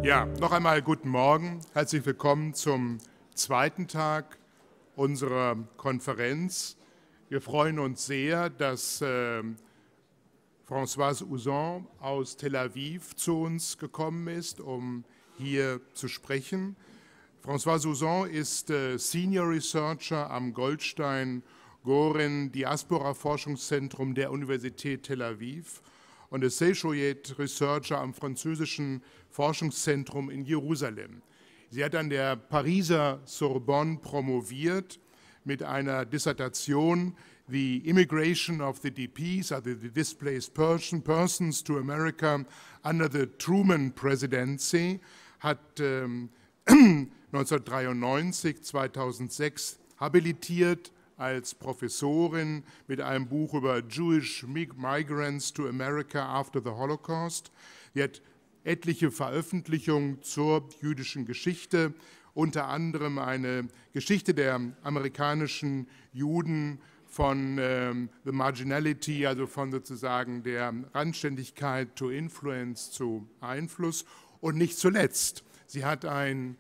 Ja, noch einmal guten Morgen. Herzlich willkommen zum zweiten Tag unserer Konferenz. Wir freuen uns sehr, dass Françoise Ouzan aus Tel Aviv zu uns gekommen ist, um hier zu sprechen. Françoise Ouzan ist Senior Researcher am Goldstein-Goren Diaspora Forschungszentrum der Universität Tel Aviv und Associate Researcher am französischen Forschungszentrum in Jerusalem. Sie hat an der Pariser Sorbonne promoviert mit einer Dissertation The Immigration of the DPs, also the Displaced Persons to America under the Truman Presidency, hat 1993, 2006 habilitiert als Professorin mit einem Buch über Jewish Migrants to America after the Holocaust. Sie hat etliche Veröffentlichungen zur jüdischen Geschichte, unter anderem eine Geschichte der amerikanischen Juden von the Marginality, also von sozusagen der Randständigkeit to Influence, zu Einfluss. Und nicht zuletzt, sie hat einen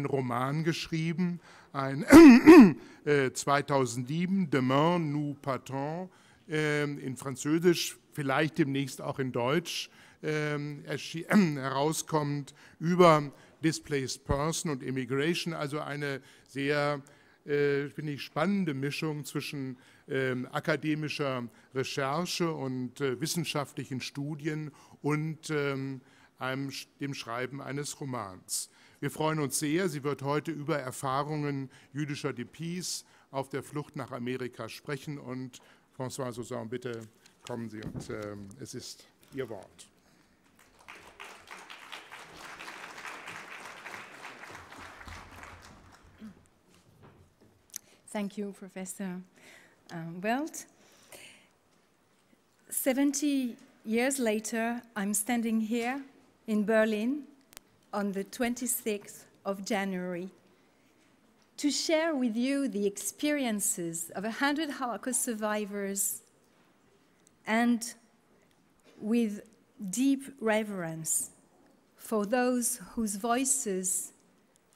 Roman geschrieben, 2007, Demain nous partons, in Französisch, vielleicht demnächst auch in Deutsch herauskommt, über Displaced Person und Immigration, also eine sehr, finde ich, spannende Mischung zwischen akademischer Recherche und wissenschaftlichen Studien und dem Schreiben eines Romans. Wir freuen uns sehr, sie wird heute über Erfahrungen jüdischer DPs auf der Flucht nach Amerika sprechen. Und Françoise Ouzan, bitte kommen Sie und es ist Ihr Wort. Thank you, Professor Welt. 70 years later, I'm standing here in Berlin on the 26th of January to share with you the experiences of 100 Holocaust survivors and with deep reverence for those whose voices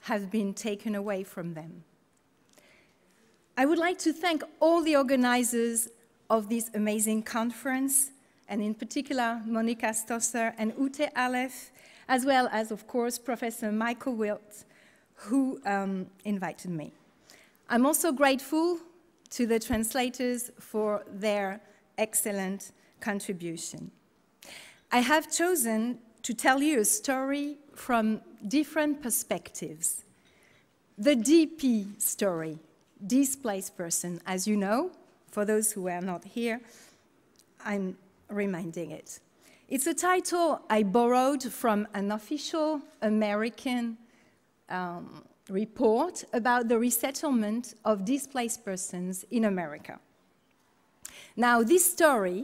have been taken away from them. I would like to thank all the organizers of this amazing conference, and in particular Monika Stosser and Ute Aleph, as well as, of course, Professor Michael Wilt, who invited me. I'm also grateful to the translators for their excellent contribution. I have chosen to tell you a story from different perspectives. The DP story, displaced person, as you know, for those who are not here, I'm reminding it. It's a title I borrowed from an official American report about the resettlement of displaced persons in America. Now, this story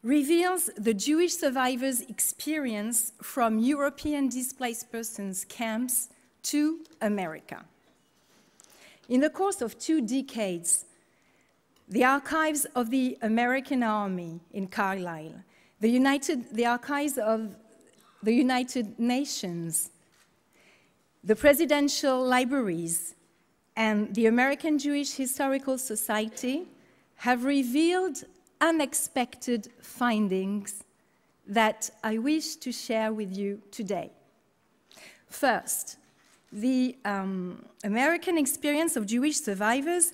reveals the Jewish survivors' experience from European displaced persons camps to America. In the course of 2 decades, the archives of the American Army in Carlisle, the archives of the United Nations, the presidential libraries, and the American Jewish Historical Society have revealed unexpected findings that I wish to share with you today. First, the American experience of Jewish survivors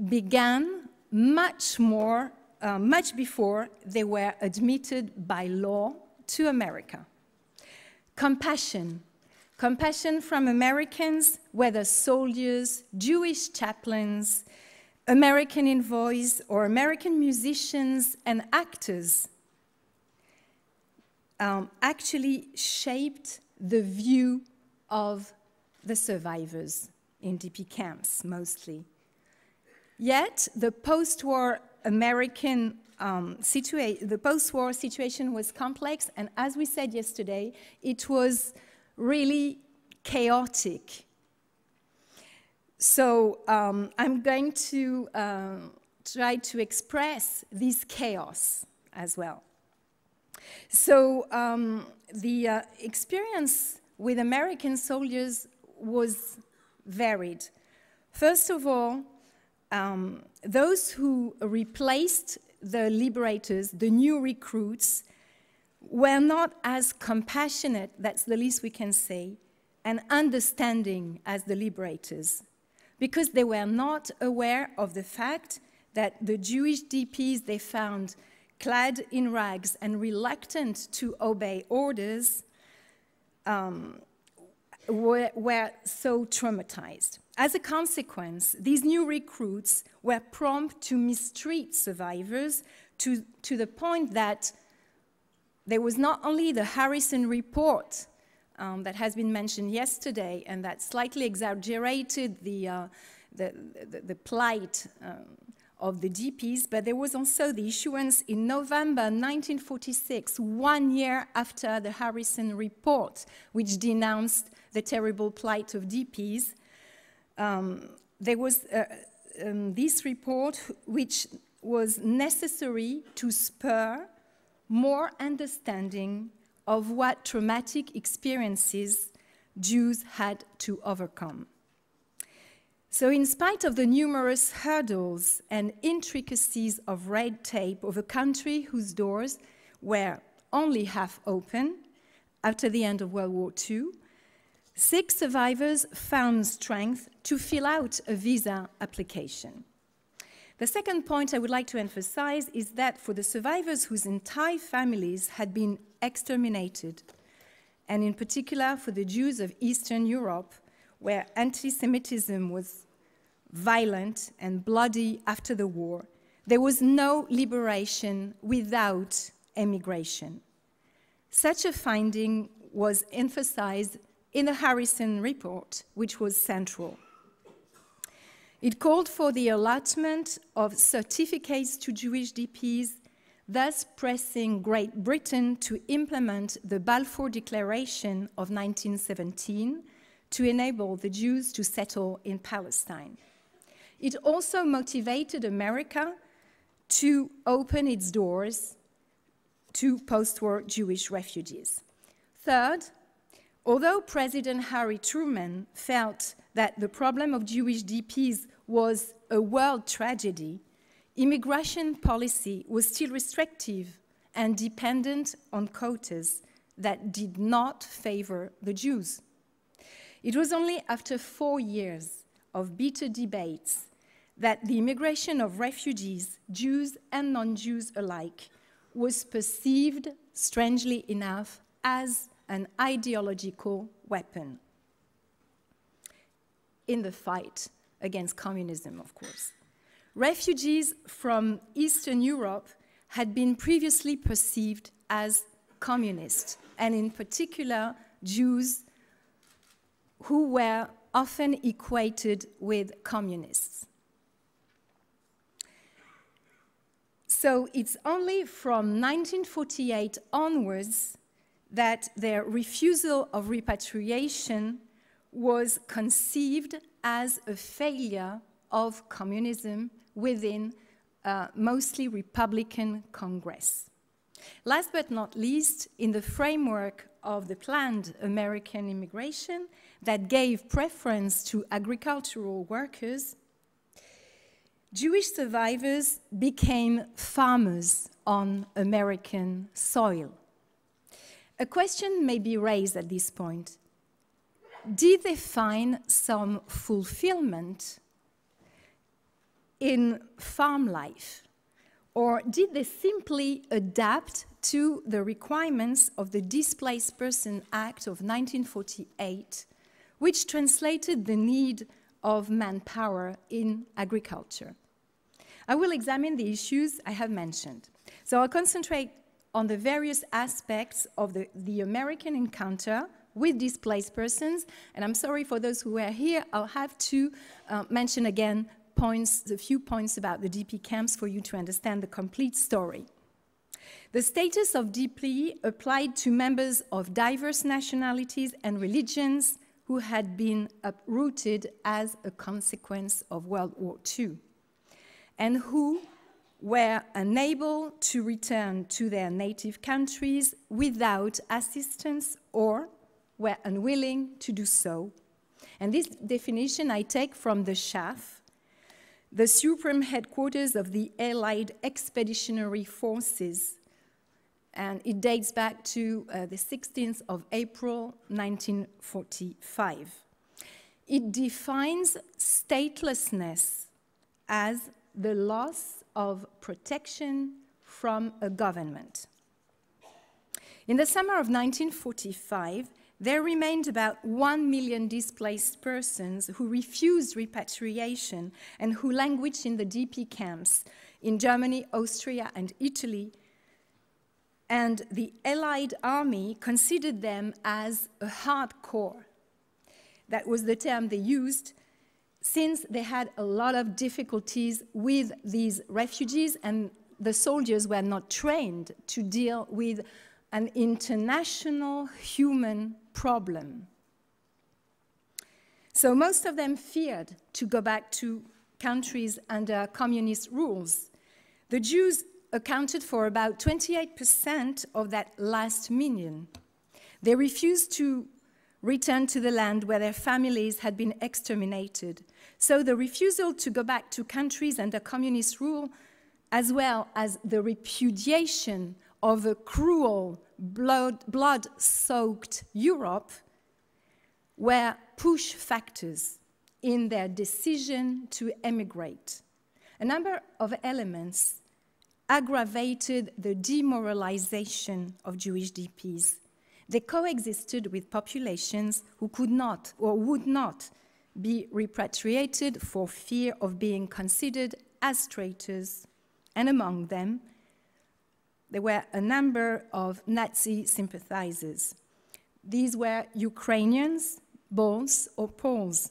began much before they were admitted by law to America. Compassion from Americans, whether soldiers, Jewish chaplains, American envoys, or American musicians and actors, actually shaped the view of the survivors in DP camps, mostly. Yet, the post-war American the post-war situation was complex, and as we said yesterday, it was really chaotic. So I'm going to try to express this chaos as well. So the experience with American soldiers was varied. First of all, those who replaced the liberators, the new recruits, were not as compassionate, that's the least we can say, and understanding as the liberators, because they were not aware of the fact that the Jewish DPs they found clad in rags and reluctant to obey orders were so traumatized. As a consequence, these new recruits were prompt to mistreat survivors to the point that there was not only the Harrison report that has been mentioned yesterday and that slightly exaggerated the plight of the DPs, but there was also the issuance in November 1946, 1 year after the Harrison report, which denounced the terrible plight of DPs. There was this report which was necessary to spur more understanding of what traumatic experiences Jews had to overcome. So in spite of the numerous hurdles and intricacies of red tape of a country whose doors were only half open after the end of World War II, 6 survivors found strength to fill out a visa application. The second point I would like to emphasize is that for the survivors whose entire families had been exterminated, and in particular for the Jews of Eastern Europe, where anti-Semitism was violent and bloody after the war, there was no liberation without emigration. Such a finding was emphasized in the Harrison report, which was central. It called for the allotment of certificates to Jewish DPs, thus pressing Great Britain to implement the Balfour Declaration of 1917 to enable the Jews to settle in Palestine. It also motivated America to open its doors to post-war Jewish refugees. Third, although President Harry Truman felt that the problem of Jewish DPs was a world tragedy, immigration policy was still restrictive and dependent on quotas that did not favor the Jews. It was only after 4 years of bitter debates that the immigration of refugees, Jews and non-Jews alike, was perceived, strangely enough, as an ideological weapon in the fight against communism, of course. Refugees from Eastern Europe had been previously perceived as communist, and in particular, Jews who were often equated with communists. So it's only from 1948 onwards that their refusal of repatriation was conceived as a failure of communism within a mostly Republican Congress. Last but not least, in the framework of the planned American immigration that gave preference to agricultural workers, Jewish survivors became farmers on American soil. A question may be raised at this point. Did they find some fulfillment in farm life? Or did they simply adapt to the requirements of the Displaced Person Act of 1948, which translated the need of manpower in agriculture? I will examine the issues I have mentioned. So I'll concentrate on the various aspects of the American encounter with displaced persons, and I'm sorry for those who were here, I'll have to mention again a few points about the DP camps for you to understand the complete story. The status of DP applied to members of diverse nationalities and religions who had been uprooted as a consequence of World War II, and who, were unable to return to their native countries without assistance or were unwilling to do so. And this definition I take from the SHAF, the Supreme Headquarters of the Allied Expeditionary Forces, and it dates back to the 16th of April, 1945. It defines statelessness as the loss of protection from a government. In the summer of 1945, there remained about 1 million displaced persons who refused repatriation and who languished in the DP camps in Germany, Austria, and Italy. And the Allied army considered them as a hardcore. That was the term they used, since they had a lot of difficulties with these refugees and the soldiers were not trained to deal with an international human problem. So most of them feared to go back to countries under communist rules. The Jews accounted for about 28% of that last million. They refused to return to the land where their families had been exterminated. So the refusal to go back to countries under communist rule, as well as the repudiation of a cruel, blood-soaked Europe, were push factors in their decision to emigrate. A number of elements aggravated the demoralization of Jewish DPs. They coexisted with populations who could not or would not be repatriated for fear of being considered as traitors, and among them, there were a number of Nazi sympathizers. These were Ukrainians, Poles, or Poles.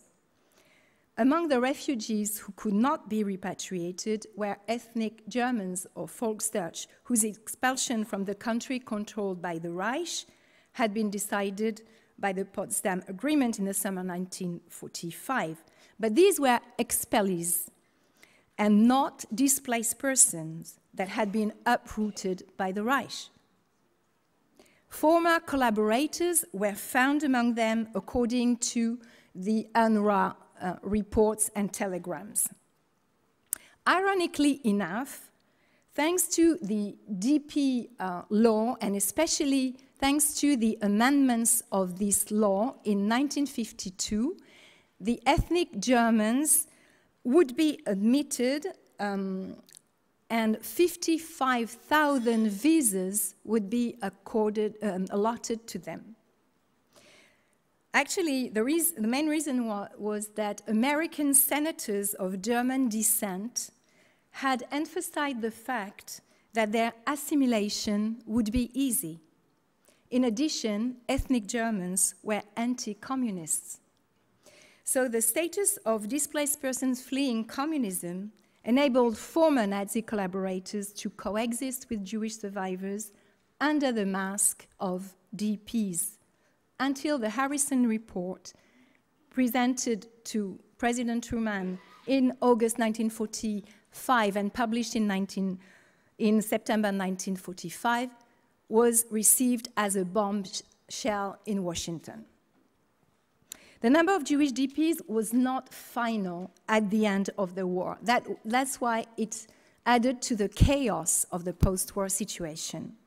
Among the refugees who could not be repatriated were ethnic Germans or Volksdeutsch, whose expulsion from the country controlled by the Reich had been decided by the Potsdam Agreement in the summer 1945. But these were expellees and not displaced persons that had been uprooted by the Reich. Former collaborators were found among them according to the UNRWA reports and telegrams. Ironically enough, thanks to the DP law, and especially thanks to the amendments of this law in 1952, the ethnic Germans would be admitted and 55,000 visas would be allotted to them. Actually, the main reason was that American senators of German descent had emphasized the fact that their assimilation would be easy. In addition, ethnic Germans were anti-communists. So the status of displaced persons fleeing communism enabled former Nazi collaborators to coexist with Jewish survivors under the mask of DPs, until the Harrison Report, presented to President Truman in August 1945 and published in September 1945, was received as a bombshell in Washington. The number of Jewish DPs was not final at the end of the war. That's why it added to the chaos of the post-war situation.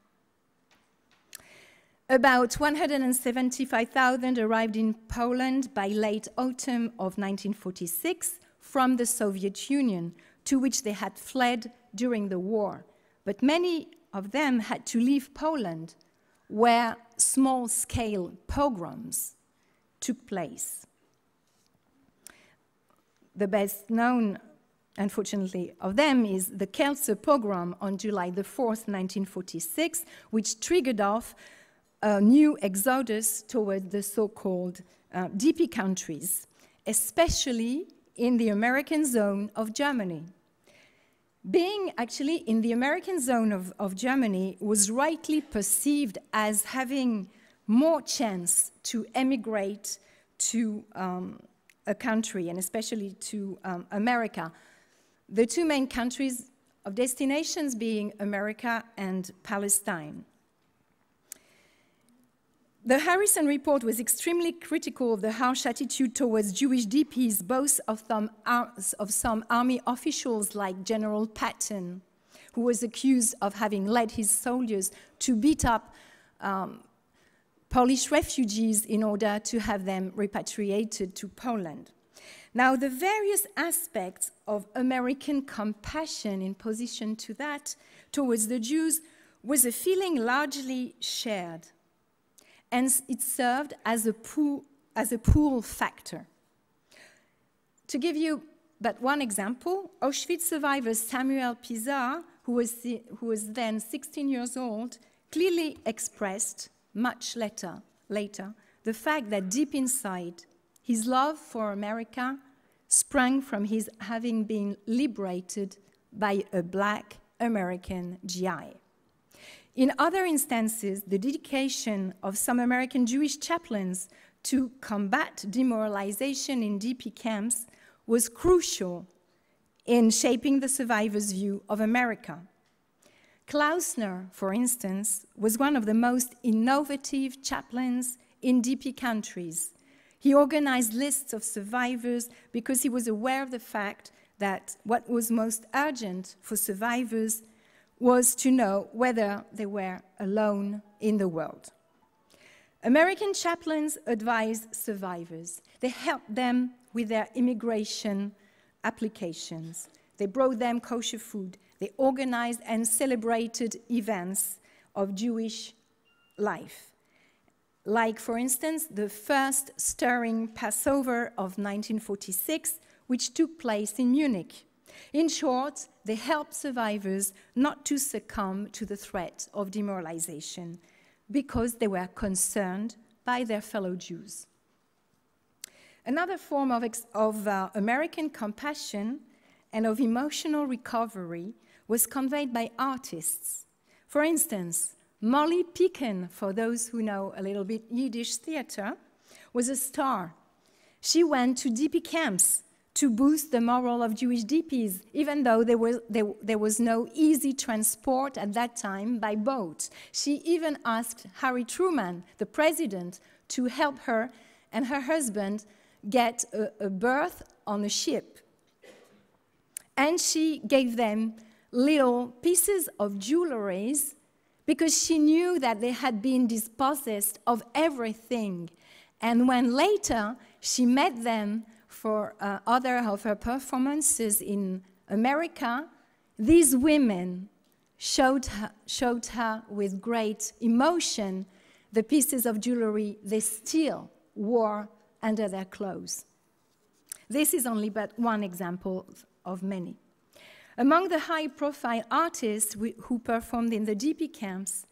About 175,000 arrived in Poland by late autumn of 1946 from the Soviet Union, to which they had fled during the war. But many of them had to leave Poland, where small-scale pogroms took place. The best known, unfortunately, of them is the Kielce pogrom on July the 4th, 1946, which triggered off a new exodus toward the so-called DP countries, especially in the American zone of Germany. Being actually in the American zone of Germany was rightly perceived as having more chance to emigrate to a country, and especially to America. The two main countries of destinations being America and Palestine. The Harrison report was extremely critical of the harsh attitude towards Jewish DPs, both of some army officials like General Patton, who was accused of having led his soldiers to beat up Polish refugees in order to have them repatriated to Poland. Now, the various aspects of American compassion in position to that towards the Jews was a feeling largely shared, and it served as a pull factor. To give you but one example, Auschwitz survivor Samuel Pizar, who was then 16 years old, clearly expressed much later the fact that deep inside, his love for America sprang from his having been liberated by a black American GI. In other instances, the dedication of some American Jewish chaplains to combat demoralization in DP camps was crucial in shaping the survivors' view of America. Klausner, for instance, was one of the most innovative chaplains in DP countries. He organized lists of survivors because he was aware of the fact that what was most urgent for survivors was to know whether they were alone in the world. American chaplains advised survivors. They helped them with their immigration applications. They brought them kosher food. They organized and celebrated events of Jewish life. Like, for instance, the first stirring Passover of 1946, which took place in Munich. In short, they helped survivors not to succumb to the threat of demoralization because they were concerned by their fellow Jews. Another form of American compassion and of emotional recovery was conveyed by artists. For instance, Molly Picken, for those who know a little bit Yiddish theater, was a star. She went to DP camps to boost the morale of Jewish DPs, even though there was no easy transport at that time by boat. She even asked Harry Truman, the president, to help her and her husband get a berth on a ship. And she gave them little pieces of jewelry because she knew that they had been dispossessed of everything. And when later she met them for other of her performances in America, these women showed her with great emotion the pieces of jewelry they still wore under their clothes. This is only but one example of many. Among the high-profile artists who performed in the DP camps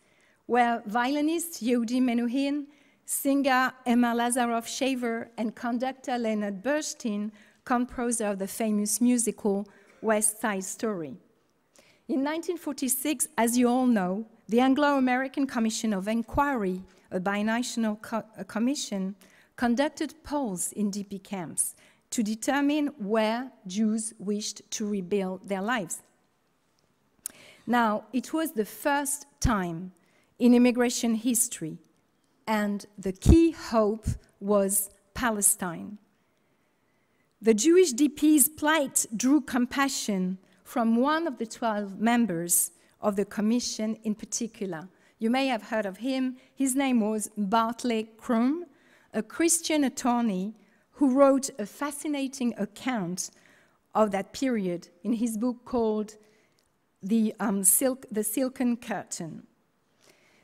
were violinist Yehudi Menuhin, singer Emma Lazarov-Shaver, and conductor Leonard Bernstein, composer of the famous musical West Side Story. In 1946, as you all know, the Anglo-American Commission of Inquiry, a binational commission, conducted polls in DP camps to determine where Jews wished to rebuild their lives. Now, it was the first time in immigration history, and the key hope was Palestine. The Jewish DP's plight drew compassion from one of the 12 members of the commission in particular. You may have heard of him. His name was Bartley Crum, a Christian attorney who wrote a fascinating account of that period in his book called The Silken Curtain.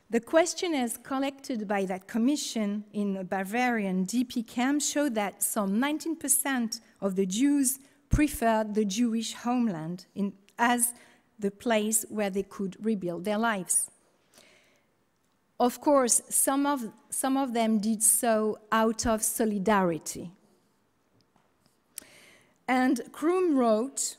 The questionnaires collected by that commission in a Bavarian DP camp showed that some 19% of the Jews preferred the Jewish homeland as the place where they could rebuild their lives. Of course, some of them did so out of solidarity. And Krum wrote,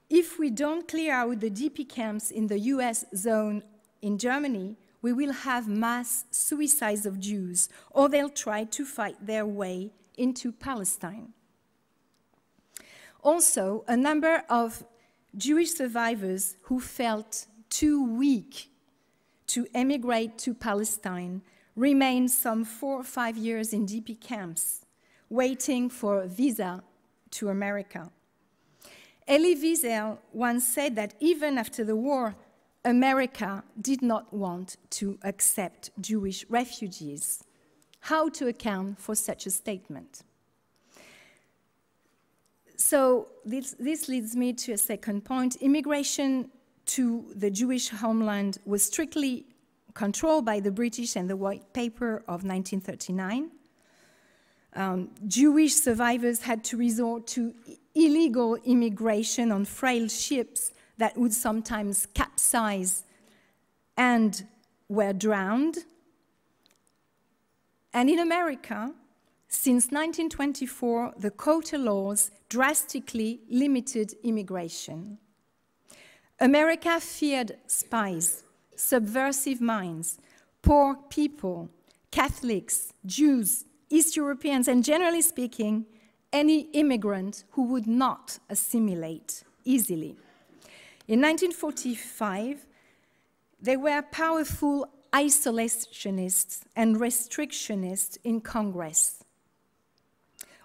if we don't clear out the DP camps in the US zone in Germany, we will have mass suicides of Jews, or they'll try to fight their way into Palestine. Also, a number of Jewish survivors who felt too weak to emigrate to Palestine remained some 4 or 5 years in DP camps, waiting for a visa to America. Elie Wiesel once said that even after the war, America did not want to accept Jewish refugees. How to account for such a statement? So this leads me to a second point. Immigration to the Jewish homeland was strictly controlled by the British and the White Paper of 1939. Jewish survivors had to resort to illegal immigration on frail ships that would sometimes capsize and were drowned. And in America, since 1924, the quota laws drastically limited immigration. America feared spies, subversive minds, poor people, Catholics, Jews, East Europeans, and generally speaking, any immigrant who would not assimilate easily. In 1945, there were powerful isolationists and restrictionists in Congress.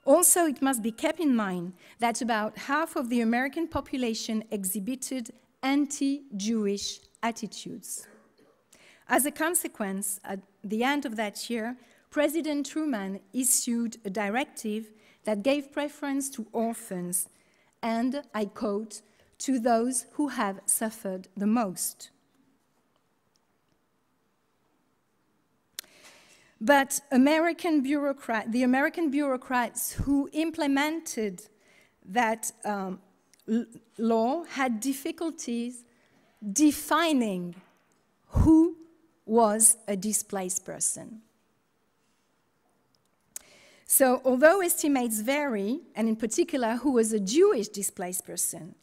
Also, it must be kept in mind that about half of the American population exhibited anti-Jewish attitudes. As a consequence, at the end of that year, President Truman issued a directive that gave preference to orphans and, I quote, to those who have suffered the most. But the American bureaucrats who implemented that law had difficulties defining who was a displaced person. So although estimates vary, and in particular who was a Jewish displaced person,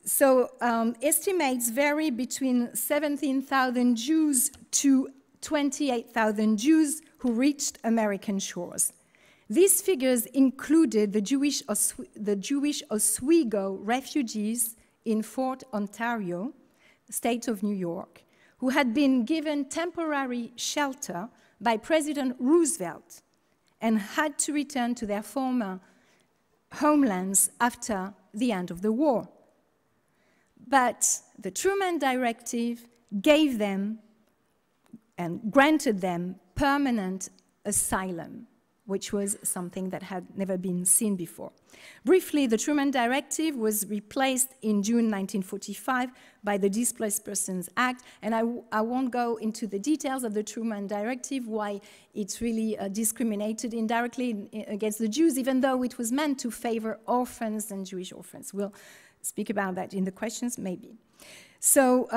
so estimates vary between 17,000 Jews to 28,000 Jews who reached American shores. These figures included the Jewish Oswego refugees in Fort Ontario, state of New York, who had been given temporary shelter by President Roosevelt and had to return to their former homelands after the end of the war. But the Truman Directive gave them and granted them permanent asylum, which was something that had never been seen before. Briefly, the Truman Directive was replaced in June 1945 by the Displaced Persons Act, and I won't go into the details of the Truman Directive, why it's really discriminated indirectly against the Jews, even though it was meant to favor orphans and Jewish orphans. We'll speak about that in the questions, maybe. So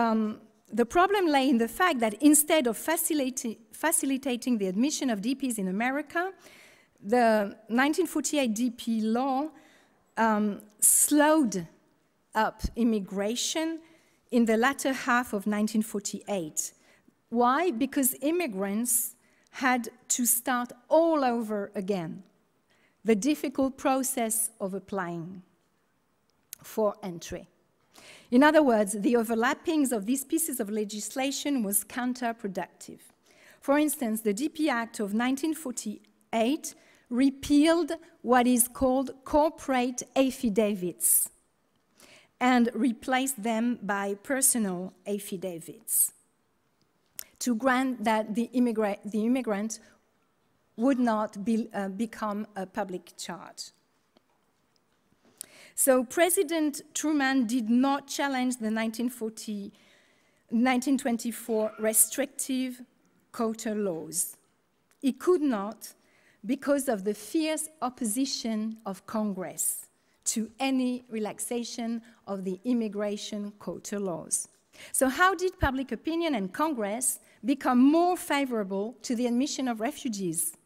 the problem lay in the fact that instead of facilitating the admission of DPs in America, the 1948 DP law slowed up immigration in the latter half of 1948. Why? Because immigrants had to start all over again, the difficult process of applying for entry. In other words, the overlappings of these pieces of legislation was counterproductive. For instance, the DP Act of 1948 repealed what is called corporate affidavits and replaced them by personal affidavits to grant that the immigrant would not become a public charge. So President Truman did not challenge the 1924 restrictive quota laws. He could not because of the fierce opposition of Congress to any relaxation of the immigration quota laws. So how did public opinion and Congress become more favorable to the admission of refugees?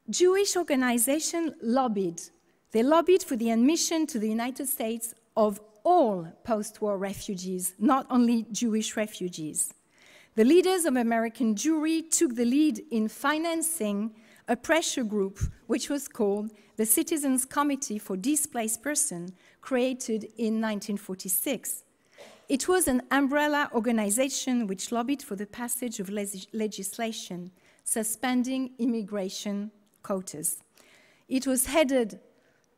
Jewish organizations lobbied. They lobbied for the admission to the United States of all post-war refugees, not only Jewish refugees. The leaders of American Jewry took the lead in financing a pressure group which was called the Citizens Committee for Displaced Persons, created in 1946. It was an umbrella organization which lobbied for the passage of legislation suspending immigration quotas. It was headed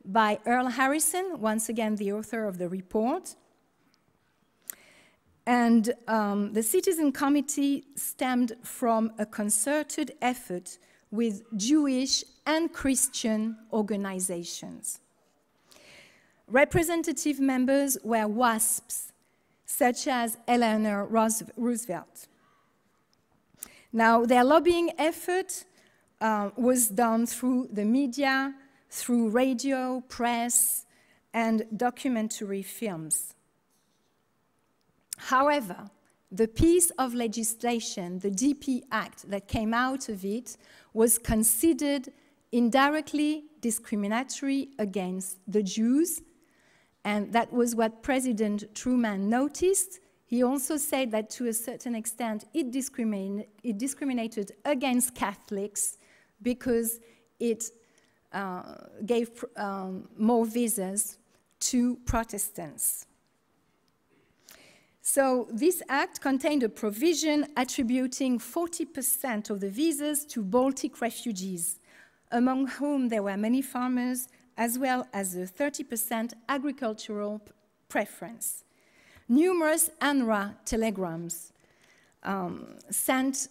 by Earl Harrison, once again the author of the report. And the Citizen Committee stemmed from a concerted effort with Jewish and Christian organizations. Representative members were WASPs, such as Eleanor Roosevelt. Now, their lobbying effort was done through the media, through radio, press, and documentary films. However, the piece of legislation, the DP Act that came out of it, was considered indirectly discriminatory against the Jews, and that was what President Truman noticed. He also said that to a certain extent it discriminated against Catholics because it gave more visas to Protestants. So this act contained a provision attributing 40% of the visas to Baltic refugees, among whom there were many farmers, as well as a 30% agricultural preference. Numerous UNRWA telegrams sent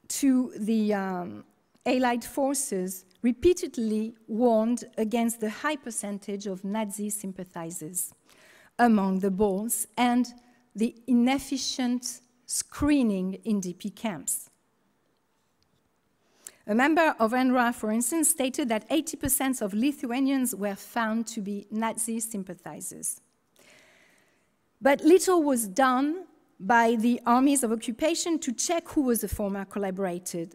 to the Allied forces repeatedly warned against the high percentage of Nazi sympathizers among the Balts and the inefficient screening in DP camps. A member of UNRWA, for instance, stated that 80% of Lithuanians were found to be Nazi sympathizers. But little was done by the armies of occupation to check who was a former collaborator,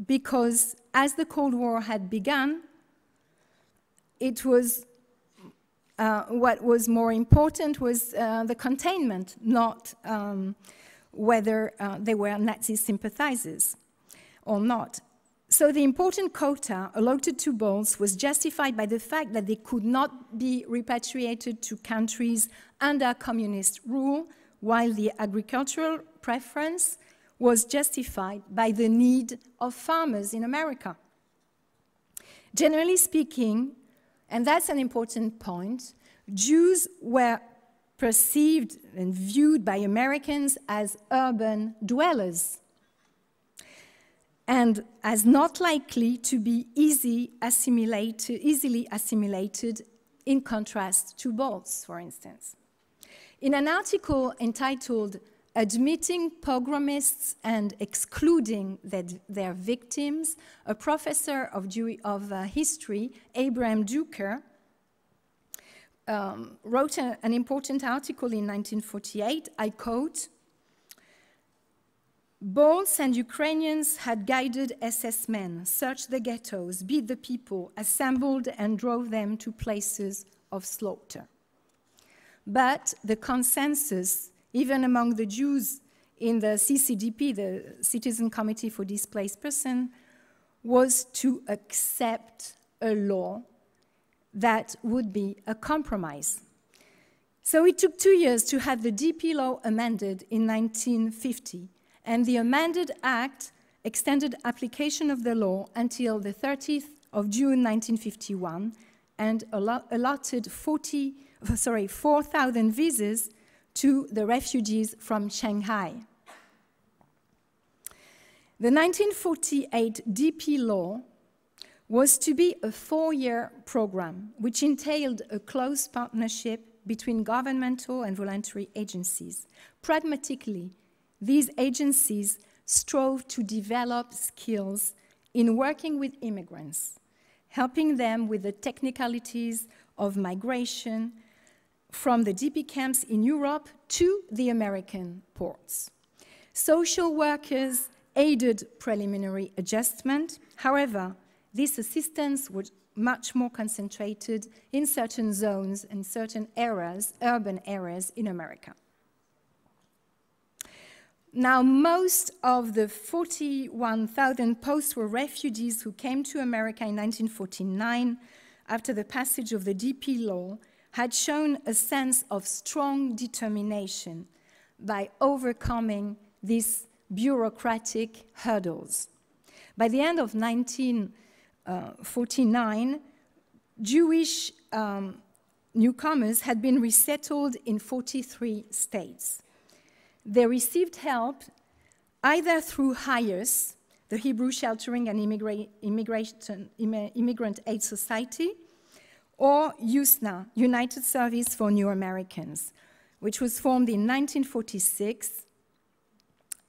because as the Cold War had begun, it was what was more important was the containment, not whether they were Nazi sympathizers or not. So the important quota allotted to Balts was justified by the fact that they could not be repatriated to countries under communist rule, while the agricultural preference was justified by the need of farmers in America. Generally speaking, and that's an important point, Jews were perceived and viewed by Americans as urban dwellers and as not likely to be easily assimilated in contrast to Balts, for instance. In an article entitled "Admitting Pogromists and Excluding Their Victims," a professor of history, Abraham Duker, wrote an important article in 1948. I quote, "Balts and Ukrainians had guided SS men, searched the ghettos, beat the people, assembled and drove them to places of slaughter. But the consensus, even among the Jews in the CCDP, the Citizen Committee for Displaced Persons, was to accept a law that would be a compromise." So it took 2 years to have the DP law amended in 1950, and the amended act extended application of the law until the 30th of June 1951 and allotted 4,000 visas to the refugees from Shanghai. The 1948 DP law was to be a 4-year program, which entailed a close partnership between governmental and voluntary agencies. Pragmatically, these agencies strove to develop skills in working with immigrants, helping them with the technicalities of migration from the DP camps in Europe to the American ports. Social workers aided preliminary adjustment. However, this assistance was much more concentrated in certain zones and certain areas, urban areas in America. Now, most of the 41,000 post-war refugees who came to America in 1949 after the passage of the DP law had shown a sense of strong determination by overcoming these bureaucratic hurdles. By the end of 1949, Jewish newcomers had been resettled in 43 states. They received help either through HIAS, the Hebrew Sheltering and Immigrant Aid Society, or USNA, United Service for New Americans, which was formed in 1946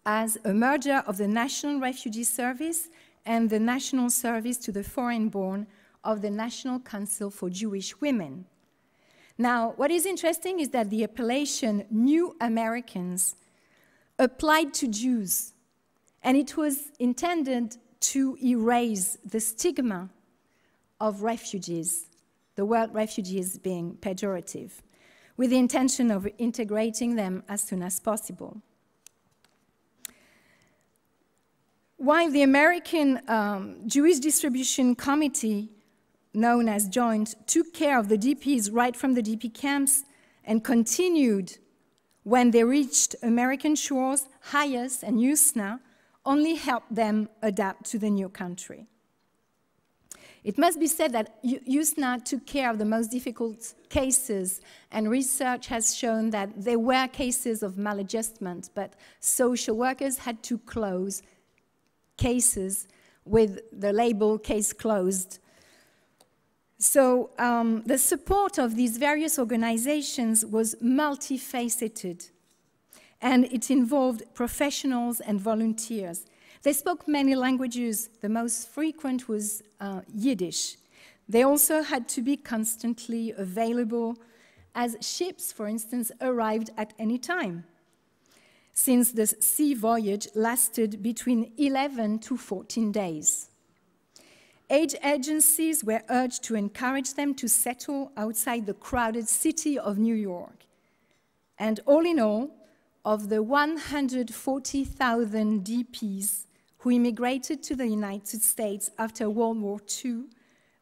as a merger of the National Refugee Service and the National Service to the Foreign-Born of the National Council for Jewish Women. Now, what is interesting is that the appellation New Americans applied to Jews, and it was intended to erase the stigma of refugees, the word refugees being pejorative, with the intention of integrating them as soon as possible. While the American Jewish Distribution Committee, known as JOINT, took care of the DPs right from the DP camps and continued when they reached American shores, HIAS and USNA only helped them adapt to the new country. It must be said that USNA took care of the most difficult cases, and research has shown that there were cases of maladjustment, but social workers had to close cases with the label "case closed." So the support of these various organizations was multifaceted, and it involved professionals and volunteers. They spoke many languages. The most frequent was Yiddish. They also had to be constantly available, as ships, for instance, arrived at any time, since the sea voyage lasted between 11 to 14 days. Aid agencies were urged to encourage them to settle outside the crowded city of New York. And all in all, of the 140,000 DPs who immigrated to the United States after World War II,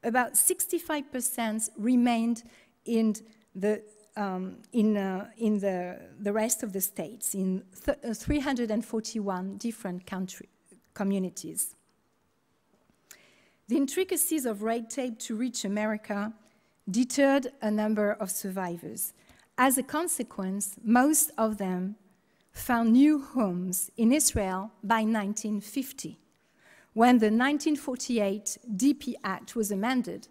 about 65% remained in the rest of the states, in 341 different communities. The intricacies of red tape to reach America deterred a number of survivors. As a consequence, most of them found new homes in Israel by 1950, when the 1948 DP Act was amended.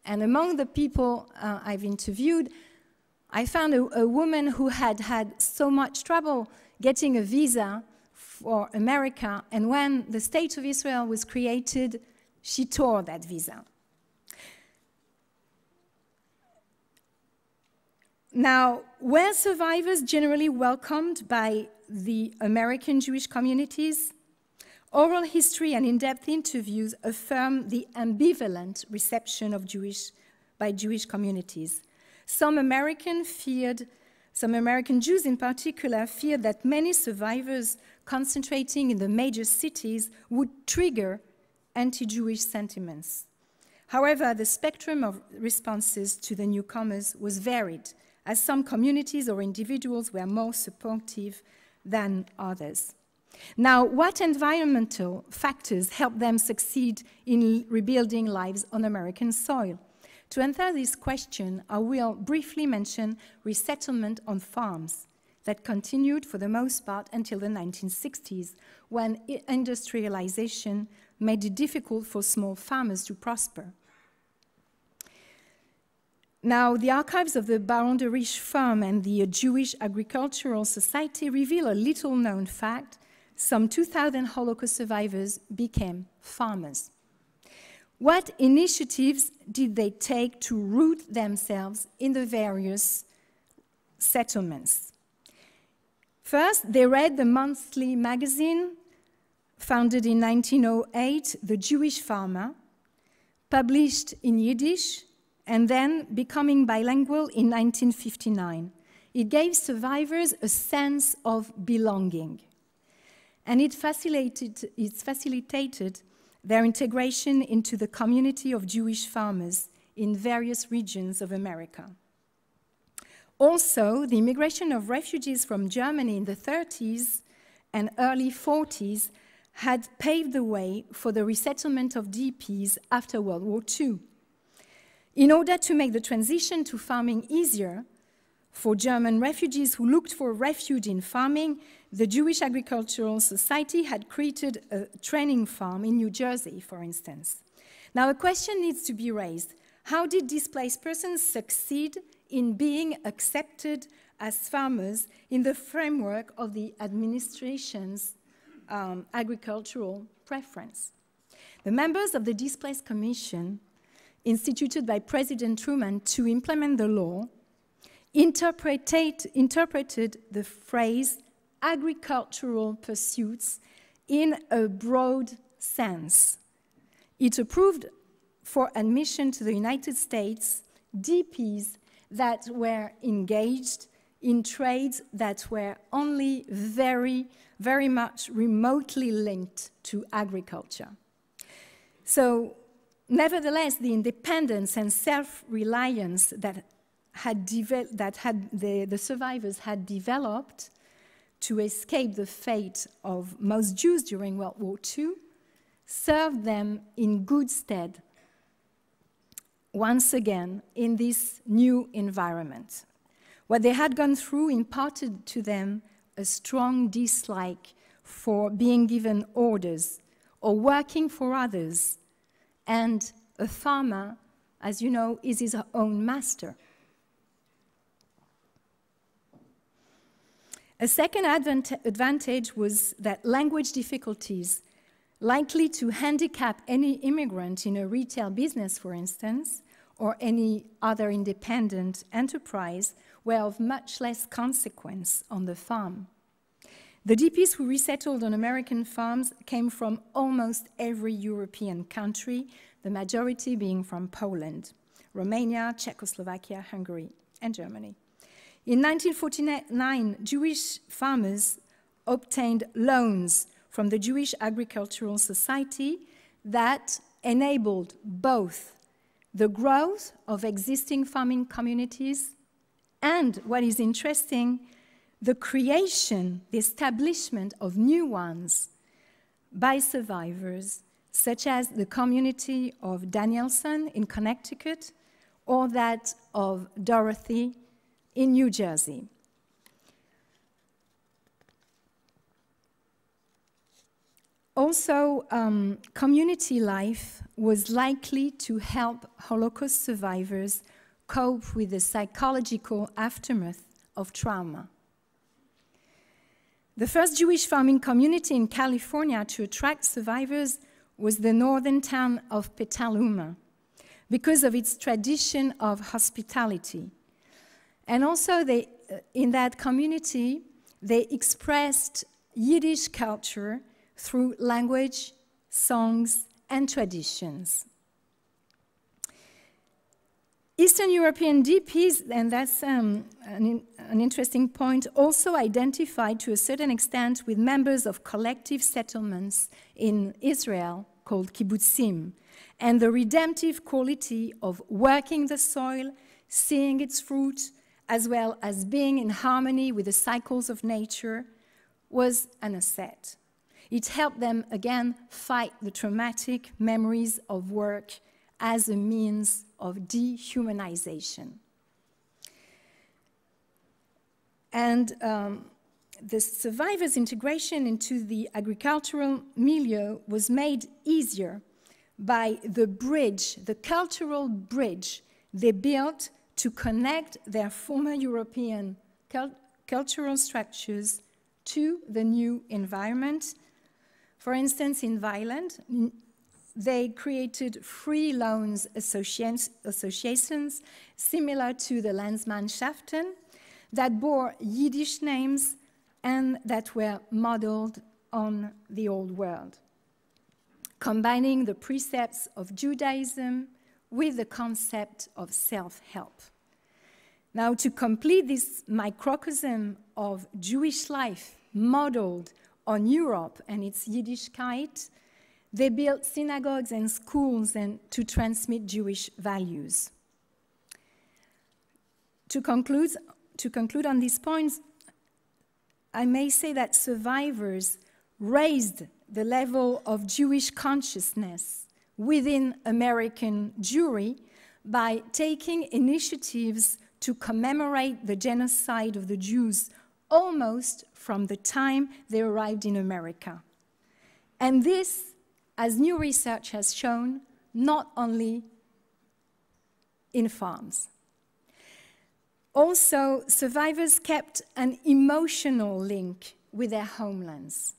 And among the people I've interviewed, I found a woman who had had so much trouble getting a visa for America, and when the State of Israel was created, she tore that visa. Now, were survivors generally welcomed by the American Jewish communities? Oral history and in-depth interviews affirm the ambivalent reception of by Jewish communities. Some American Jews in particular feared that many survivors concentrating in the major cities would trigger anti-Jewish sentiments. However, the spectrum of responses to the newcomers was varied, as some communities or individuals were more supportive than others. Now, what environmental factors helped them succeed in rebuilding lives on American soil? To answer this question, I will briefly mention resettlement on farms that continued for the most part until the 1960s, when industrialization made it difficult for small farmers to prosper. Now, the archives of the Baron de Riche Farm and the Jewish Agricultural Society reveal a little-known fact. Some 2,000 Holocaust survivors became farmers. What initiatives did they take to root themselves in the various settlements? First, they read the monthly magazine founded in 1908, The Jewish Farmer, published in Yiddish, and then becoming bilingual in 1959. It gave survivors a sense of belonging. and it facilitated their integration into the community of Jewish farmers in various regions of America. Also, the immigration of refugees from Germany in the 30s and early 40s had paved the way for the resettlement of DPs after World War II. In order to make the transition to farming easier for German refugees who looked for refuge in farming, the Jewish Agricultural Society had created a training farm in New Jersey, for instance. Now, a question needs to be raised. How did displaced persons succeed in being accepted as farmers in the framework of the administration's agricultural preference? The members of the Displaced Commission, instituted by President Truman to implement the law, interpreted the phrase agricultural pursuits in a broad sense. It approved for admission to the United States DPs that were engaged in trades that were only very, very much remotely linked to agriculture. So, nevertheless, the independence and self-reliance that the survivors had developed to escape the fate of most Jews during World War II served them in good stead once again in this new environment. What they had gone through imparted to them a strong dislike for being given orders or working for others, and a farmer, as you know, is his own master. A second advantage was that language difficulties, likely to handicap any immigrant in a retail business, for instance, or any other independent enterprise, were of much less consequence on the farm. The DPs who resettled on American farms came from almost every European country, the majority being from Poland, Romania, Czechoslovakia, Hungary, and Germany. In 1949, Jewish farmers obtained loans from the Jewish Agricultural Society that enabled both the growth of existing farming communities and, what is interesting, the creation, the establishment of new ones by survivors, such as the community of Danielson in Connecticut or that of Dorothy in New Jersey. Also, community life was likely to help Holocaust survivors cope with the psychological aftermath of trauma. The first Jewish farming community in California to attract survivors was the northern town of Petaluma, because of its tradition of hospitality. And also, in that community, they expressed Yiddish culture through language, songs, and traditions. Eastern European DPs, and that's an interesting point, also identified to a certain extent with members of collective settlements in Israel called kibbutzim, and the redemptive quality of working the soil, seeing its fruit, as well as being in harmony with the cycles of nature, was an asset. It helped them, again, fight the traumatic memories of work as a means of dehumanization. And the survivors' integration into the agricultural milieu was made easier by the bridge, the cultural bridge they built to connect their former European cultural structures to the new environment. For instance, in Violent, they created free loans associations similar to the Landsmannschaften that bore Yiddish names and that were modeled on the Old World, combining the precepts of Judaism with the concept of self-help. Now, to complete this microcosm of Jewish life modeled on Europe and its Yiddishkeit, they built synagogues and schools and to transmit Jewish values. To conclude on these points, I may say that survivors raised the level of Jewish consciousness within American Jewry by taking initiatives to commemorate the genocide of the Jews almost from the time they arrived in America. And this, as new research has shown, not only in farms. Also, survivors kept an emotional link with their homelands.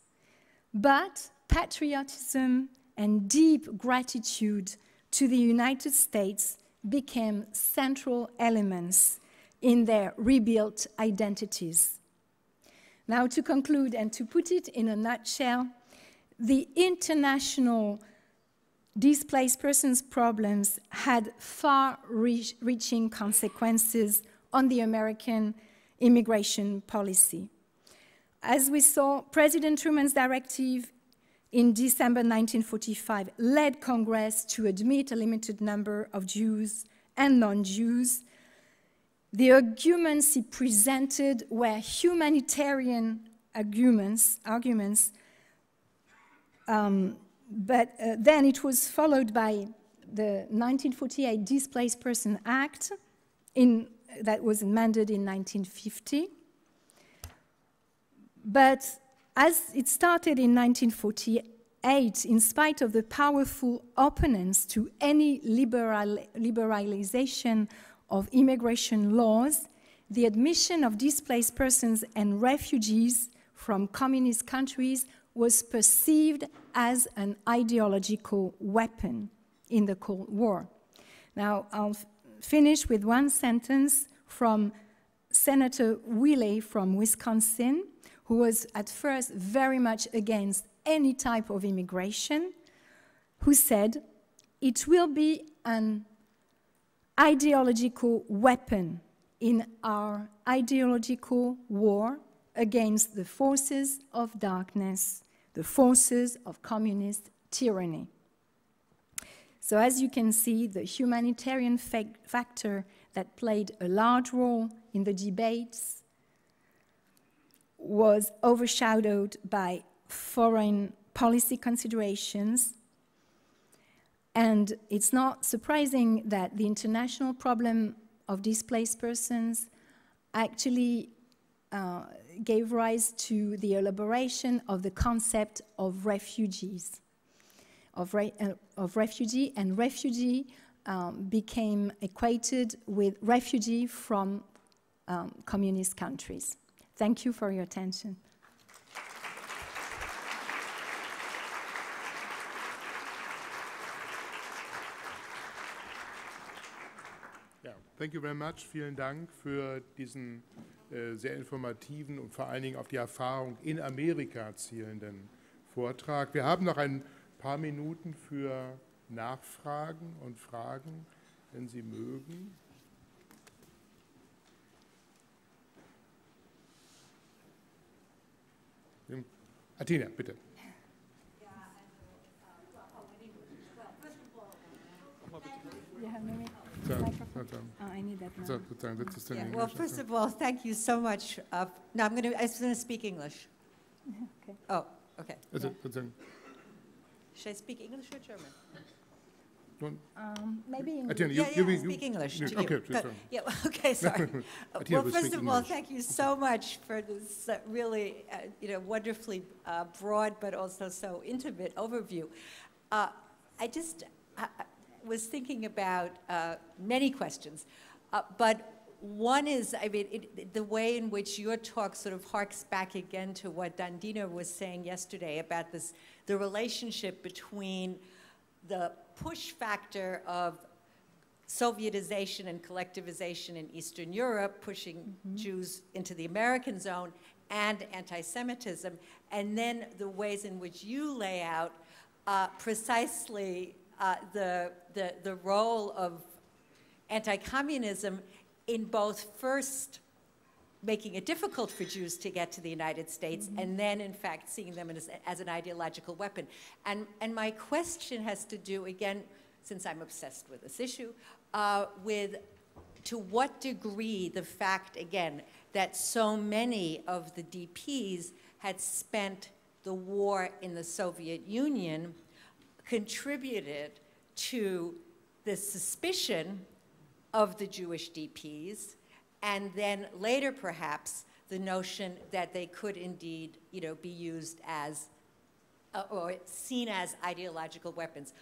But patriotism and deep gratitude to the United States became central elements in their rebuilt identities. Now, to conclude and to put it in a nutshell, the international displaced persons problems had far-reaching consequences on the American immigration policy. As we saw, President Truman's directive in December 1945 led Congress to admit a limited number of Jews and non-Jews. The arguments he presented were humanitarian arguments, but then it was followed by the 1948 Displaced Person Act that was amended in 1950. But as it started in 1948, in spite of the powerful opponents to any liberalization of immigration laws, the admission of displaced persons and refugees from communist countries was perceived as an ideological weapon in the Cold War. Now, I'll finish with one sentence from Senator Willey from Wisconsin, who was at first very much against any type of immigration, who said, "It will be an ideological weapon in our ideological war against the forces of darkness, the forces of communist tyranny." So as you can see, the humanitarian factor that played a large role in the debates was overshadowed by foreign policy considerations. And it's not surprising that the international problem of displaced persons actually gave rise to the elaboration of the concept of refugees, of refugee, and refugee became equated with refugee from communist countries. Thank you for your attention. Ja, thank you very much. Vielen Dank für diesen sehr informativen und vor allen Dingen auf die Erfahrung in Amerika zielenden Vortrag. Wir haben noch ein paar Minuten für Nachfragen und Fragen, wenn Sie mögen. Athena, bitte. I need that now. Well, first of all, thank you so much. No, I'm going to speak English. Okay. Oh, okay. Also, Should I speak English or German? Maybe English. Athena, Yeah, speak English. Okay, Good. Yeah, okay, sorry. Well, first of all, thank you so much for this really, wonderfully broad but also so intimate overview. I was thinking about many questions, but one is, the way in which your talk sort of harks back again to what Dandina was saying yesterday about the relationship between the push factor of Sovietization and collectivization in Eastern Europe, pushing Jews into the American zone, and anti-Semitism, and then the ways in which you lay out precisely the role of anti-communism in both first making it difficult for Jews to get to the United States, and then, in fact, seeing them as an ideological weapon. And my question has to do, again, since I'm obsessed with this issue, with to what degree the fact, again, that so many of the DPs had spent the war in the Soviet Union contributed to the suspicion of the Jewish DPs, and then later, perhaps, the notion that they could indeed, be used as, or seen as ideological weapons.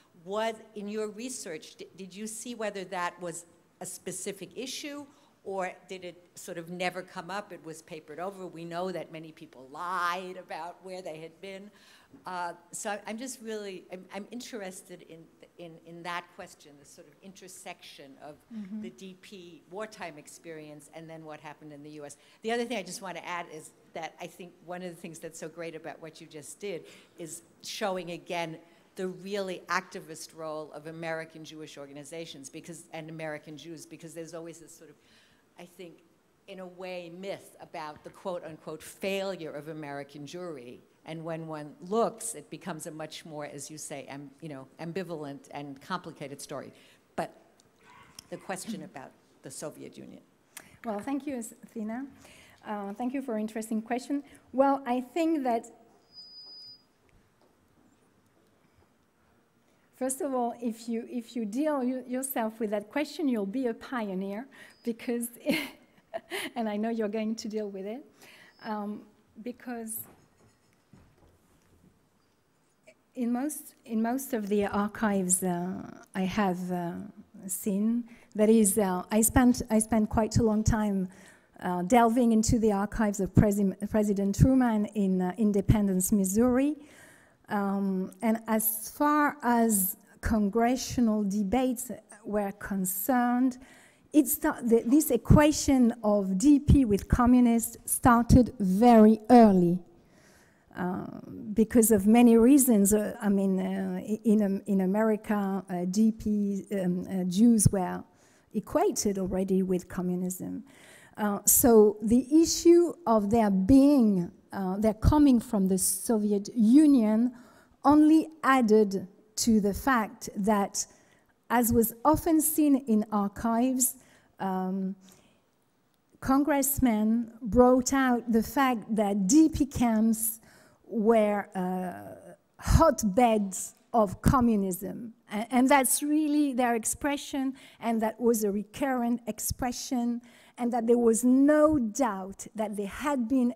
In your research, did you see whether that was a specific issue, or did it sort of never come up? It was papered over. We know that many people lied about where they had been. So I'm just really, I'm interested in that question, the sort of intersection of the DP wartime experience and then what happened in the US. The other thing I just want to add is that I think one of the things that's so great about what you just did is showing again the really activist role of American Jewish organizations and American Jews, because there's always this sort of, I think, in a way, myth about the quote-unquote failure of American Jewry. And when one looks, it becomes a much more, as you say, ambivalent and complicated story. But the question about the Soviet Union. Well, thank you, Athena. Thank you for an interesting question. Well, I think that, first of all, if you deal yourself with that question, you'll be a pioneer, because, and I know you're going to deal with it, because in most of the archives I have seen, that is, I spent quite a long time delving into the archives of President Truman in Independence, Missouri. And as far as congressional debates were concerned, this equation of DP with communists started very early. Because of many reasons. I mean, in America, Jews were equated already with communism. So the issue of their coming from the Soviet Union only added to the fact that, as was often seen in archives, congressmen brought out the fact that DP camps were hotbeds of communism. And that's really their expression, and that was a recurrent expression, and that there was no doubt that they had been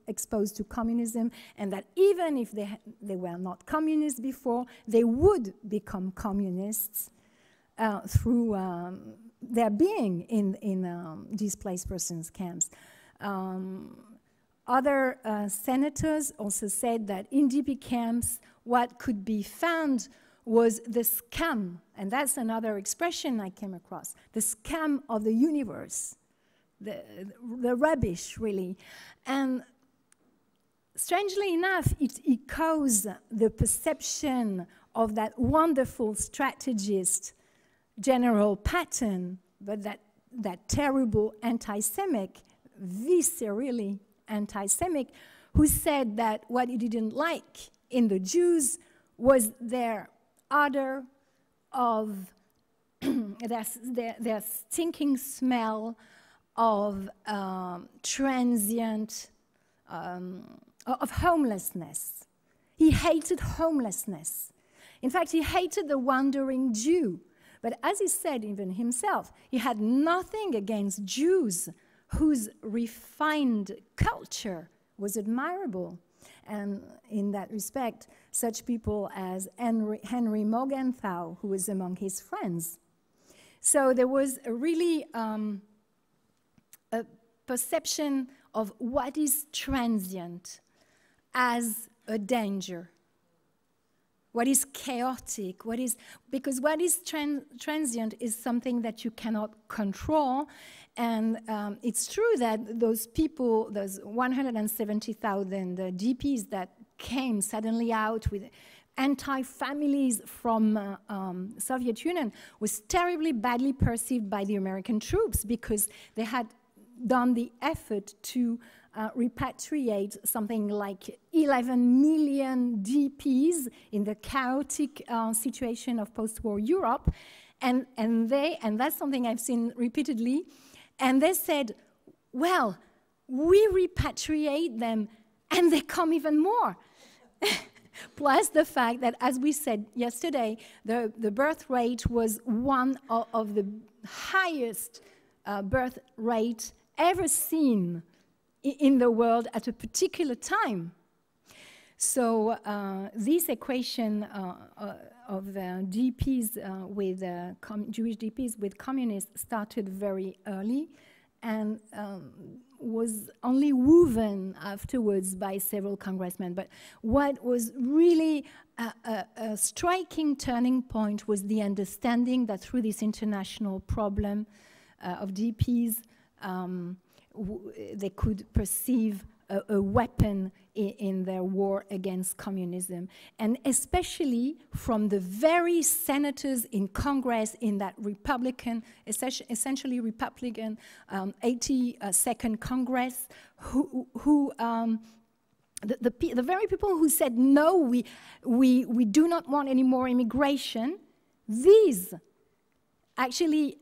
exposed to communism, and that even if they were not communists before, they would become communists through their being in displaced persons camps. Other senators also said that in DP camps, what could be found was the scam, and that's another expression I came across, the scam of the universe, the rubbish, really. And strangely enough, it echoes the perception of that wonderful strategist, General Patton, but that terrible anti-Semitic, viscerally anti-Semitic, who said that what he didn't like in the Jews was their odor of their stinking smell of transient, of homelessness. He hated homelessness. In fact, he hated the wandering Jew. But as he said even himself, he had nothing against Jews whose refined culture was admirable. And in that respect, such people as Henry Morgenthau, who was among his friends. So there was really a perception of what is transient as a danger. What is chaotic, because what is transient is something that you cannot control. And it's true that those people, those 170,000 DPs that came suddenly out with anti-families from Soviet Union was terribly badly perceived by the American troops, because they had done the effort to repatriate something like 11 million DPs in the chaotic situation of post-war Europe, and that's something I've seen repeatedly, and they said, well, we repatriate them and they come even more. Plus the fact that, as we said yesterday, the birth rate was one of the highest birth rate ever seen in the world at a particular time. So this equation of DPs with Jewish DPs with communists started very early, and was only woven afterwards by several congressmen. But what was really a striking turning point was the understanding that through this international problem of DPs, they could perceive a weapon in their war against communism. And especially from the very senators in Congress in that Republican, essentially Republican 82nd Congress, the very people who said, no, we do not want any more immigration, these actually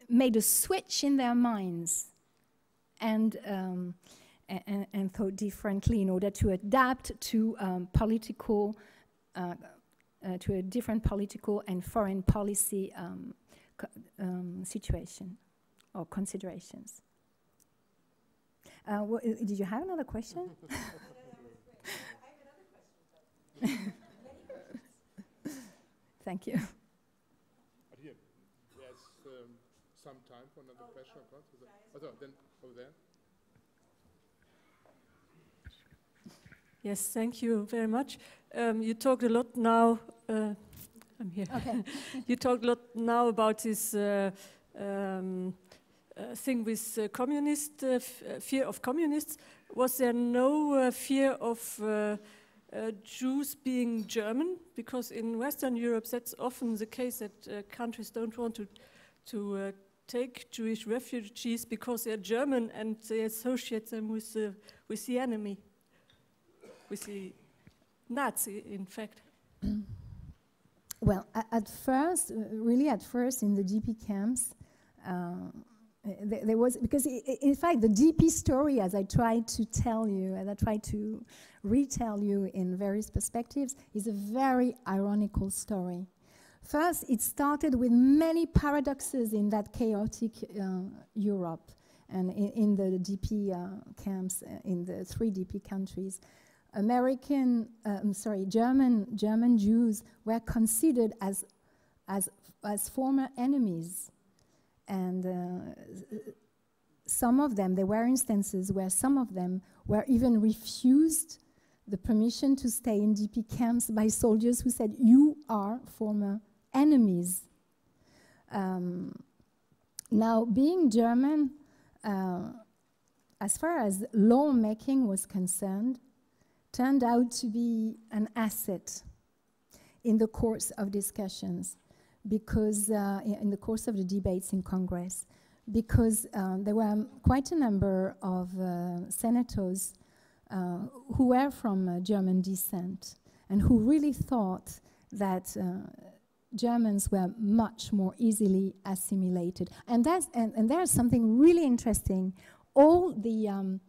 made a switch in their minds and thought differently in order to adapt to political, to a different political and foreign policy situation or considerations. Did you have another question? I have another question. Thank you. Here, there's some time for another question. Then over there. Yes, thank you very much. You talked a lot now. I'm here. Okay. You talked a lot now about this thing with communist fear of communists. Was there no fear of Jews being German? Because in Western Europe, that's often the case that countries don't want to take Jewish refugees because they're German and they associate them with the enemy. With the Nazi, in fact. Well, at first in the DP camps, there was, because in fact the DP story, as I tried to tell you, as I tried to retell you in various perspectives, is a very ironical story. First, it started with many paradoxes in that chaotic Europe and in the DP camps in the 3 DP countries. German Jews were considered as former enemies, and some of them, there were instances where some of them were even refused the permission to stay in DP camps by soldiers who said, "You are former enemies." Now, being German, as far as lawmaking was concerned, turned out to be an asset in the course of discussions, because in the course of the debates in Congress, because there were quite a number of senators who were from German descent and who really thought that Germans were much more easily assimilated. And there's something really interesting. All the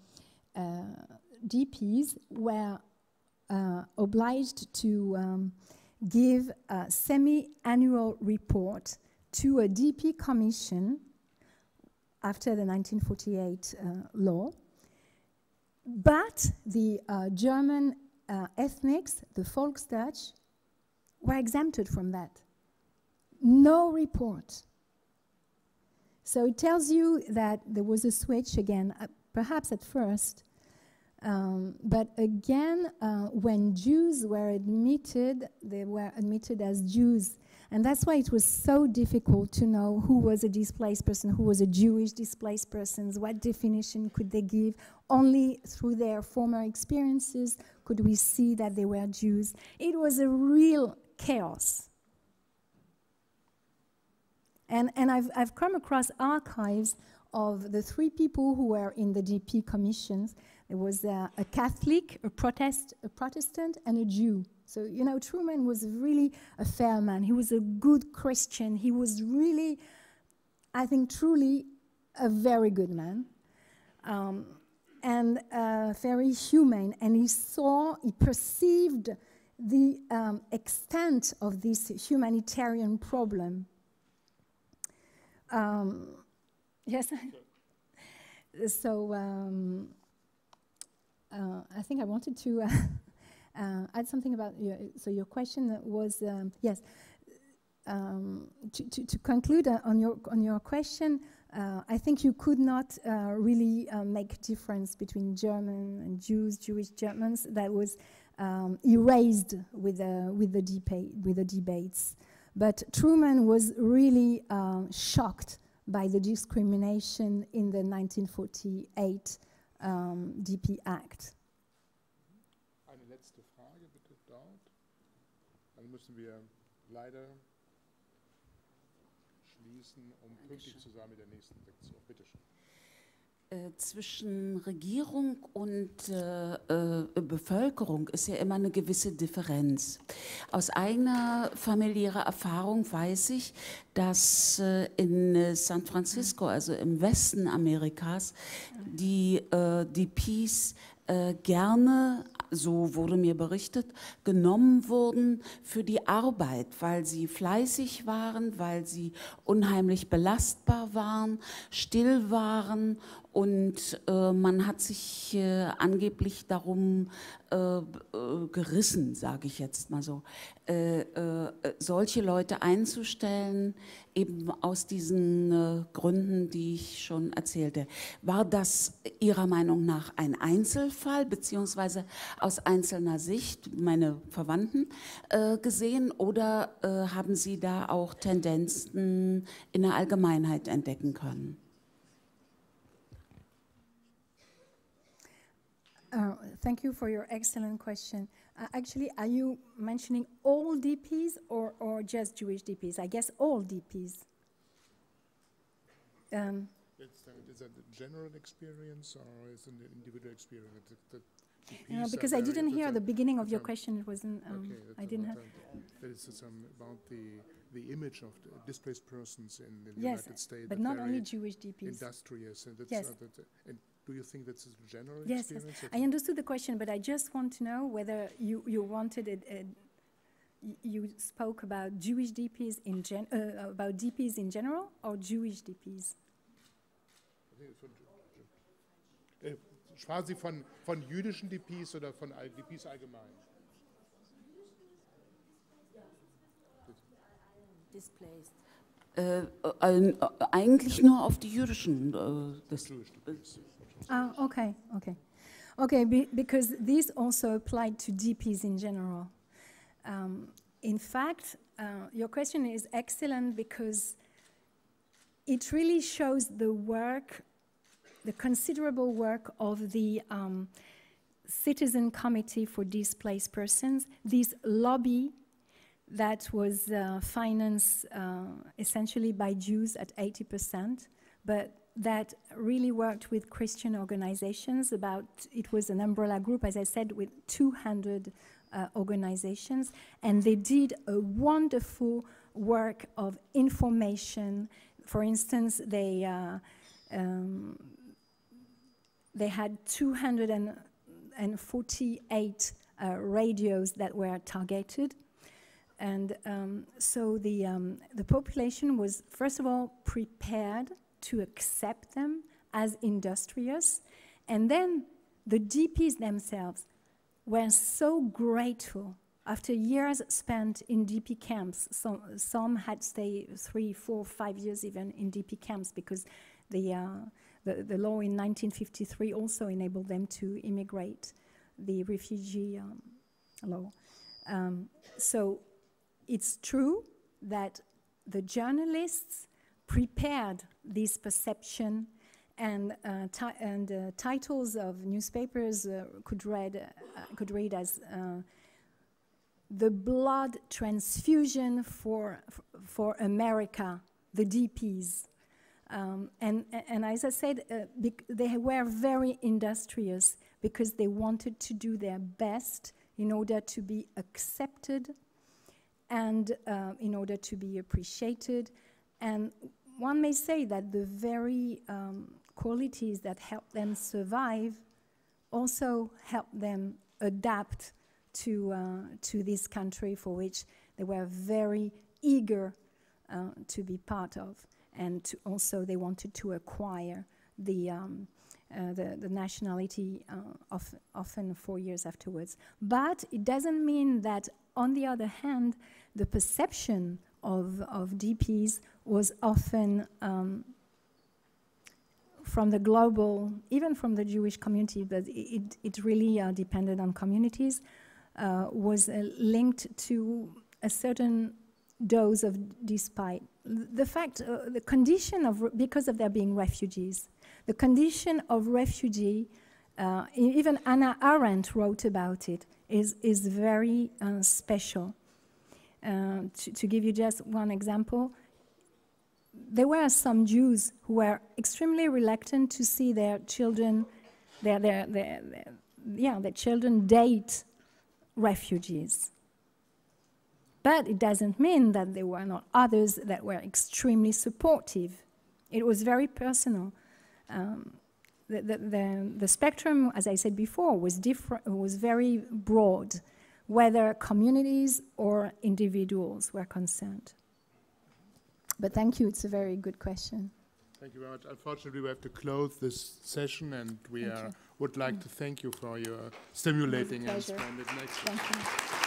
DPs were obliged to give a semi-annual report to a DP commission after the 1948 law. But the German ethnics, the Volksdeutsch, were exempted from that. No report. So it tells you that there was a switch again, perhaps at first, but again, when Jews were admitted, they were admitted as Jews. And that's why it was so difficult to know who was a displaced person, who was a Jewish displaced person, what definition could they give. Only through their former experiences could we see that they were Jews. It was a real chaos. And I've come across archives of the three people who were in the DP commissions. There was a Catholic, a Protestant, and a Jew. So, you know, Truman was really a fair man. He was a good Christian. He was really, I think, truly a very good man. And very humane. And he perceived the extent of this humanitarian problem. Yes. So I think I wanted to add something about your question was yes. To conclude on your question, I think you could not really make a difference between German and Jews, Jewish Germans. That was erased with the debates. But Truman was really shocked by the discrimination in the 1948 DP Act. Eine letzte Frage bitte dort. Dann müssen wir leider schließen, pünktlich zu sein mit der nächsten Sektion. Bitte schön. Zwischen Regierung und Bevölkerung ist ja immer eine gewisse Differenz. Aus eigener familiärer Erfahrung weiß ich, dass in San Francisco, also im Westen Amerikas, die DPs gerne, so wurde mir berichtet, genommen wurden für die Arbeit, weil sie fleißig waren, weil sie unheimlich belastbar waren, still waren und man hat sich angeblich darum gerissen, sage ich jetzt mal so, solche Leute einzustellen, eben aus diesen Gründen, die ich schon erzählte. War das Ihrer Meinung nach ein Einzelfall, beziehungsweise aus einzelner Sicht, meine Verwandten, gesehen, oder haben Sie da auch Tendenzen in der Allgemeinheit entdecken können? Thank you for your excellent question. Actually, are you mentioning all DPs or just Jewish DPs? I guess all DPs. Is that a general experience or is it an individual experience? Because I didn't hear the beginning of your question. It wasn't. Okay, I didn't have. That is about the image of the displaced persons in the Yes, United States. but not only Jewish DPs. Industrious, and that's Yes. and do you think that's a general Yes, experience? yes. I understood the question, but I just want to know whether you wanted it. You spoke about Jewish DPs about DPs in general or Jewish DPs. Sprachen Sie von jüdischen DPs oder von DPs allgemein? Displaced. Eigentlich nur auf die jüdischen. Okay, because this also applied to DPs in general. In fact, your question is excellent because it really shows the considerable work of the Citizen Committee for Displaced Persons, this lobby that was financed essentially by Jews at 80%, but that really worked with Christian organizations. It was an umbrella group, as I said, with 200 organizations, and they did a wonderful work of information. For instance, they had 248 radios that were targeted. And so the population was, first of all, prepared to accept them as industrious. And then the DPs themselves were so grateful. After years spent in DP camps, some had stayed 3, 4, 5 years even in DP camps because the law in 1953 also enabled them to immigrate, the refugee law. So it's true that the journalists prepared this perception, and titles of newspapers could read as the blood transfusion for Amerika the DPs. And as I said, they were very industrious because they wanted to do their best in order to be accepted and in order to be appreciated. And one may say that the very qualities that help them survive also help them adapt to this country for which they were very eager to be part of. And also they wanted to acquire the nationality often 4 years afterwards. But it doesn't mean that, on the other hand, the perception of DPs was often from the global, even from the Jewish community, but it really depended on communities, was linked to a certain dose of despite. The fact, the condition of, because of their being refugees, the condition of refugee, even Hannah Arendt wrote about it, is very special. To give you just one example, there were some Jews who were extremely reluctant to see their children, their children date refugees. But it doesn't mean that there were not others that were extremely supportive. It was very personal. The spectrum, as I said before, was different. Was very broad, whether communities or individuals were concerned. But thank you. It's a very good question. Thank you very much. Unfortunately, we have to close this session, and we would like to thank you for your stimulating and splendid lecture. Thank you.